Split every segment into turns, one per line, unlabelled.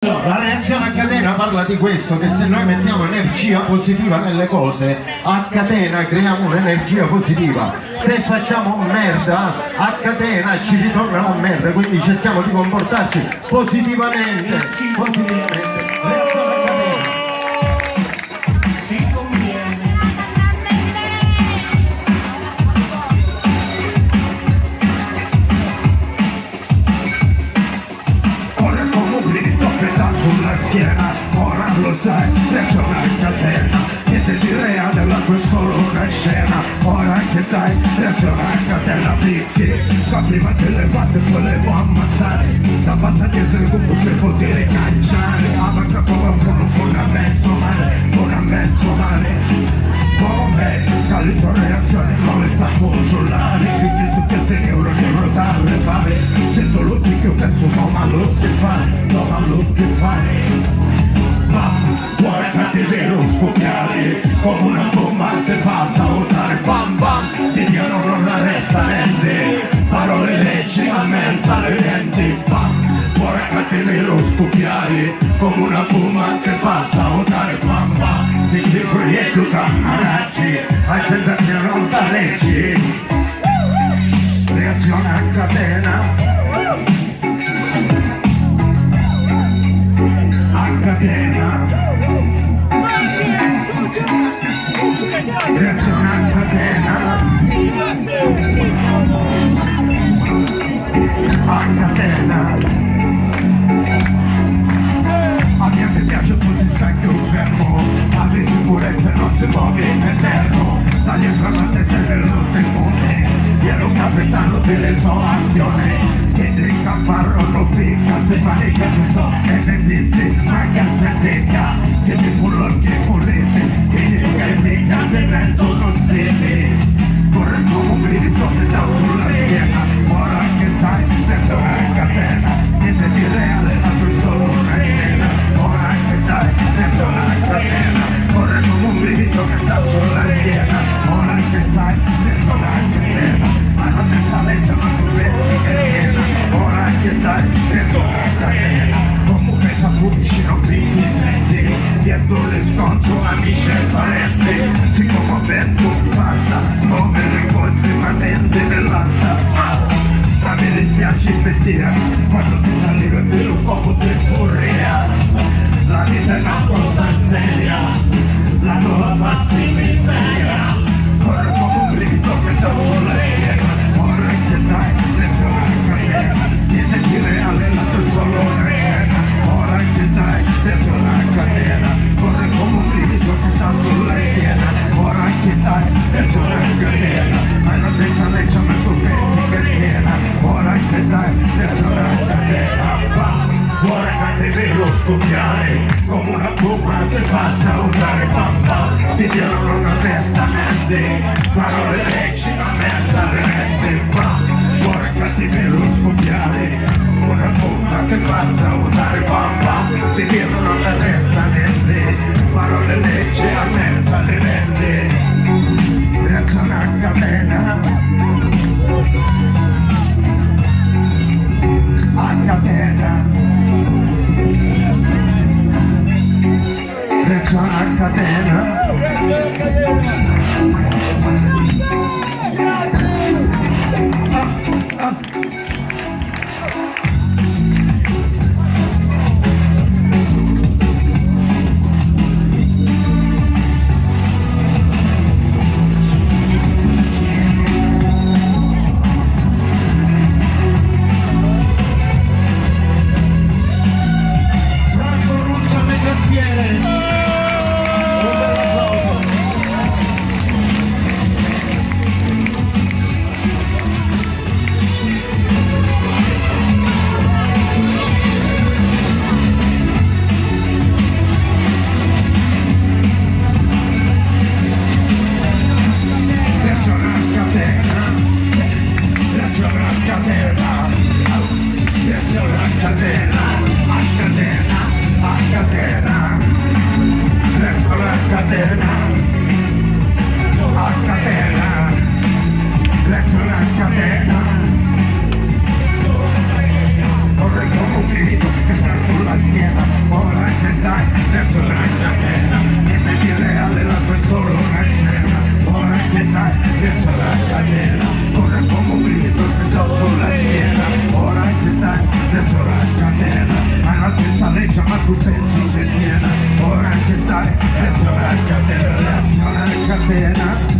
La reazione a catena parla di questo, che se noi mettiamo energia positiva nelle cose, a catena creiamo un'energia positiva. Se facciamo merda, a catena ci ritorna la merda, quindi cerchiamo di comportarci positivamente. Reazione a catena.
Sulla schiena, ora lo sai, reazione a catena, niente di reale, la tua è solo una scena, ora che dai, reazione a catena, picchi, prima delle base poi le può ammazzare, da basta dietro il gruppo per poter cacciare, avanca qualcuno con a mezzo male, come calito reazione, come sa consolare, quindi su che te euro di rotare, fare, senza lo che ho perso, ma lo che fare, vuoi cattiverio scoppiare, come una bomba che fa salutare, bam bam, ti diano non resta niente, parole leggi a mezza le denti, bam, vuoi cattiverio scoppiare, come una bomba che fa salutare, bam bam, ti dico e tu t'ammaraggi, accenda che non t'alleggi, reazione a catena. Catena, reazione a catena, a catena. A me piace così stacco fermo, apri sicurezza e non si muove in eterno, da dietro la testa dello temone, ero capitano dell'esolazione. Che drinca farro non picca, se fare che non so, e ne dici, ma che se picca, che mi pullo che volete, che dica e picca, te vento non siete, corre come un grito che dà sulla schiena, ora che sai, dentro una catena, niente di reale, ma tu solo una scena, ora che sai, dentro una catena, corre come un grito che dà sulla schiena, ora che sai, dentro una catena, ma non è talento, ma tu pensi che viene. Ora che dai, dentro la catena, comunque capisci, non pensi niente, dietro le sconto, amici e parenti, siccome vento passa, come le cose manente nell'assa, ma mi dispiace per dire, quando tu arrivi a vedere un poco di furia, la vita è una cosa seria, la nuova passa in miseria, ora come un grido che dà sulla schiena, ora che dai, dentro la catena, niente di reale, la tua solo una scena, ora che dai, dentro la catena, corre come un grido che dà sulla schiena, ora che dai, dentro la catena, hai la testa legge ma tu pensi che piena, ora che dai, dentro la catena, ora cattiverio scoppiare, come una bomba che fa salutare, bam bam, ti diano una testa mente, parole leggi a mezza le mente, bam, ora cattiverio scoppiare, una bomba che fa salutare, bam bam, ti diano una testa mente, parole leggi a mezza le mente, reazione a catena, a catena. Reazione a catena. ora che dai, dentro la catena, niente di reale, la tua è solo una scena, ora che dai, dentro la catena, corre come un brivido che do sulla schiena, ora che dai, dentro la catena, hai la stessa legge ma tu pensi che tiena, ora che dai, dentro la catena, reazione alla catena.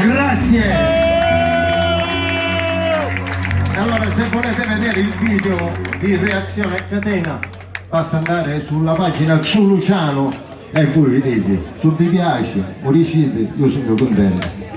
Grazie! E allora se volete vedere il video di reazione a catena basta andare sulla pagina Zuluciano e voi vedete, se vi piace o riuscite io sono contento.